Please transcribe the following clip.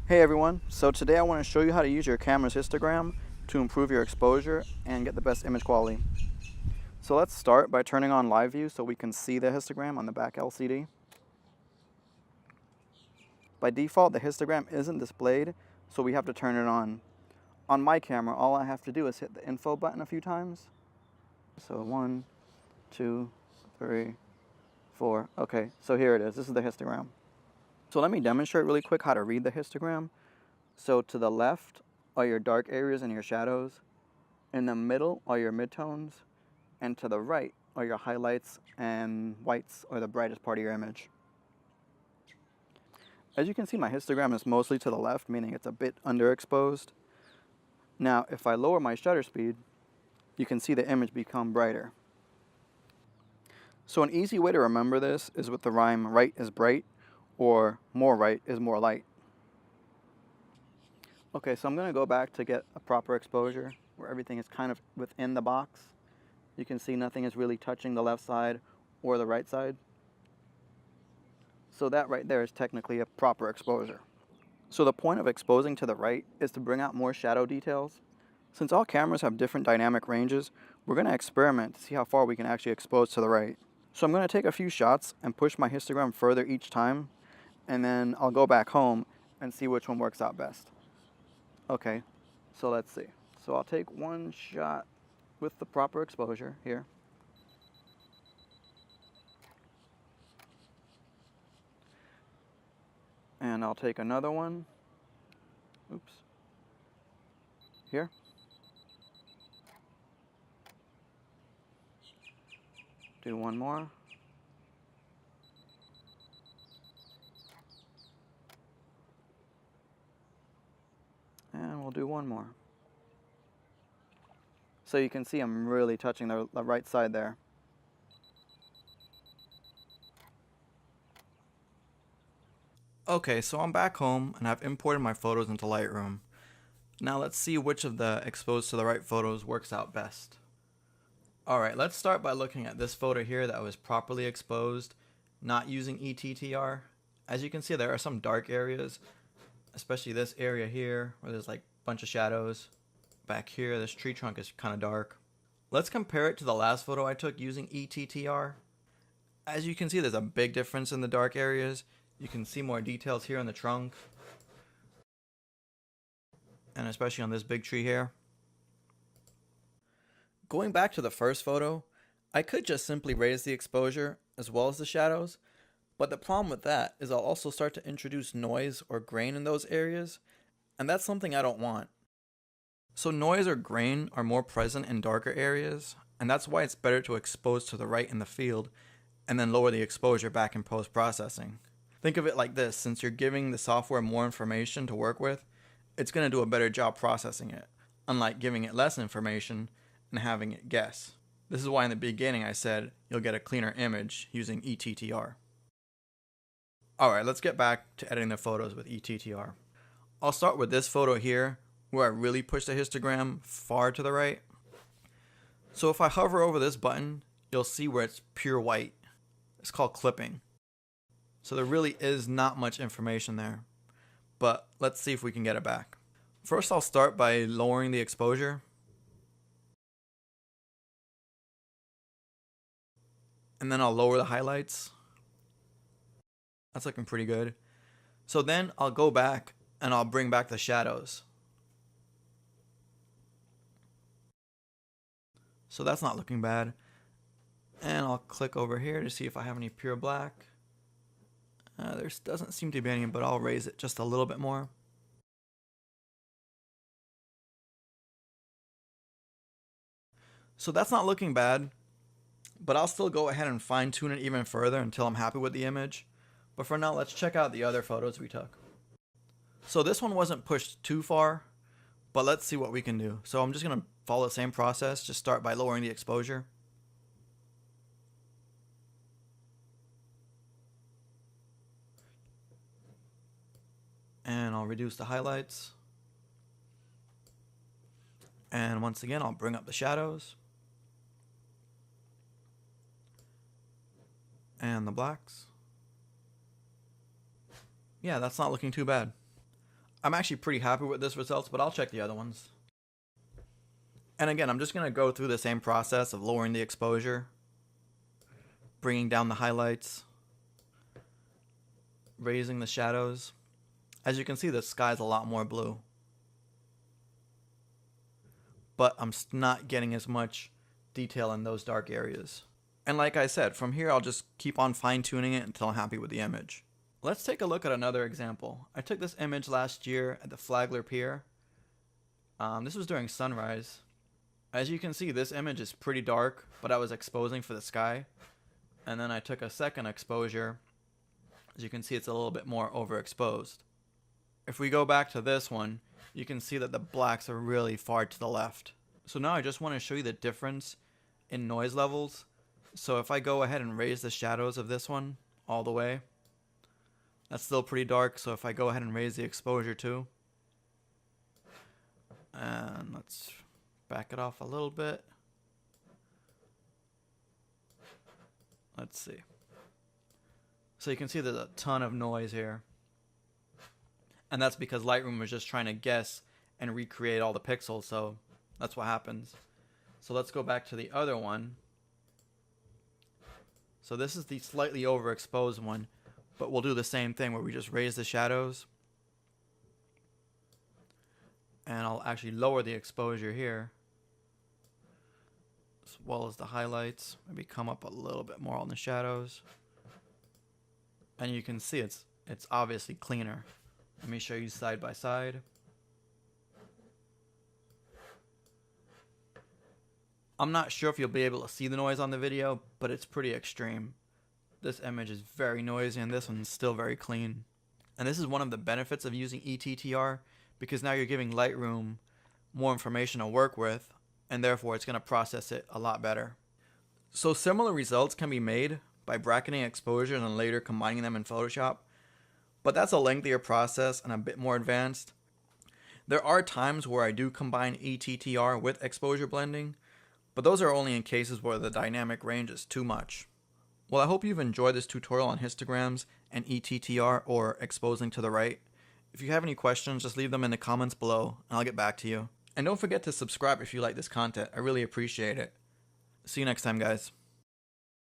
Hey everyone, so today I want to show you how to use your camera's histogram to improve your exposure and get the best image quality. So let's start by turning on live view so we can see the histogram on the back LCD. By default, the histogram isn't displayed, so we have to turn it on. On my camera, all I have to do is hit the info button a few times. So 1, 2, 3, 4. Okay, so here it is. This is the histogram. So let me demonstrate really quick how to read the histogram. So to the left are your dark areas and your shadows. In the middle are your midtones. And to the right are your highlights and whites, or the brightest part of your image. As you can see, my histogram is mostly to the left, meaning it's a bit underexposed. Now, if I lower my shutter speed, you can see the image become brighter. So an easy way to remember this is with the rhyme, right is bright, or more right is more light. Okay, so I'm going to go back to get a proper exposure where everything is kind of within the box. You can see nothing is really touching the left side or the right side. So that right there is technically a proper exposure. So the point of exposing to the right is to bring out more shadow details. Since all cameras have different dynamic ranges, we're going to experiment to see how far we can actually expose to the right. So I'm going to take a few shots and push my histogram further each time, and then I'll go back home and see which one works out best. Okay, so let's see. So I'll take one shot with the proper exposure here. And I'll take another one. Oops. Here. Do one more. And we'll do one more. So you can see I'm really touching the right side there. Okay, so I'm back home and I've imported my photos into Lightroom. Now let's see which of the exposed to the right photos works out best. Alright, let's start by looking at this photo here that was properly exposed, not using ETTR. As you can see, there are some dark areas, especially this area here where there's like a bunch of shadows. Back here, this tree trunk is kind of dark. Let's compare it to the last photo I took using ETTR. As you can see, there's a big difference in the dark areas. You can see more details here in the trunk, and especially on this big tree here. Going back to the first photo, I could just simply raise the exposure as well as the shadows, but the problem with that is I'll also start to introduce noise or grain in those areas, and that's something I don't want. So noise or grain are more present in darker areas, and that's why it's better to expose to the right in the field and then lower the exposure back in post-processing. Think of it like this: since you're giving the software more information to work with, it's going to do a better job processing it, unlike giving it less information and having it guess. This is why in the beginning I said you'll get a cleaner image using ETTR. Alright, let's get back to editing the photos with ETTR. I'll start with this photo here where I really push the histogram far to the right. So if I hover over this button, you'll see where it's pure white. It's called clipping. So there really is not much information there, but let's see if we can get it back. First, I'll start by lowering the exposure. And then I'll lower the highlights. That's looking pretty good. So then I'll go back and I'll bring back the shadows. So that's not looking bad. And I'll click over here to see if I have any pure black. There doesn't seem to be any, but I'll raise it just a little bit more. So that's not looking bad, but I'll still go ahead and fine tune it even further until I'm happy with the image. But for now, let's check out the other photos we took. So this one wasn't pushed too far, but let's see what we can do. So I'm just going to follow the same process, just start by lowering the exposure. And I'll reduce the highlights. And once again, I'll bring up the shadows. And the blacks. Yeah, that's not looking too bad. I'm actually pretty happy with this results, but I'll check the other ones. And again, I'm just going to go through the same process of lowering the exposure, bringing down the highlights, raising the shadows. As you can see, the sky's a lot more blue. But I'm not getting as much detail in those dark areas. And like I said, from here I'll just keep on fine-tuning it until I'm happy with the image. Let's take a look at another example. I took this image last year at the Flagler Pier. This was during sunrise. As you can see, this image is pretty dark, but I was exposing for the sky. And then I took a second exposure. As you can see, it's a little bit more overexposed. If we go back to this one, you can see that the blacks are really far to the left. So now I just want to show you the difference in noise levels. So if I go ahead and raise the shadows of this one all the way, that's still pretty dark. So if I go ahead and raise the exposure too, and let's back it off a little bit. Let's see. So you can see there's a ton of noise here. And that's because Lightroom was just trying to guess and recreate all the pixels, so that's what happens. So let's go back to the other one. So this is the slightly overexposed one, but we'll do the same thing where we just raise the shadows. And I'll actually lower the exposure here, as well as the highlights. Maybe come up a little bit more on the shadows. And you can see it's obviously cleaner. Let me show you side by side. I'm not sure if you'll be able to see the noise on the video, but it's pretty extreme. This image is very noisy and this one's still very clean. And this is one of the benefits of using ETTR, because now you're giving Lightroom more information to work with, and therefore it's going to process it a lot better. So similar results can be made by bracketing exposures and later combining them in Photoshop, but that's a lengthier process and a bit more advanced. There are times where I do combine ETTR with exposure blending, but those are only in cases where the dynamic range is too much. Well, I hope you've enjoyed this tutorial on histograms and ETTR, or exposing to the right. If you have any questions, just leave them in the comments below and I'll get back to you. And don't forget to subscribe if you like this content. I really appreciate it. See you next time, guys.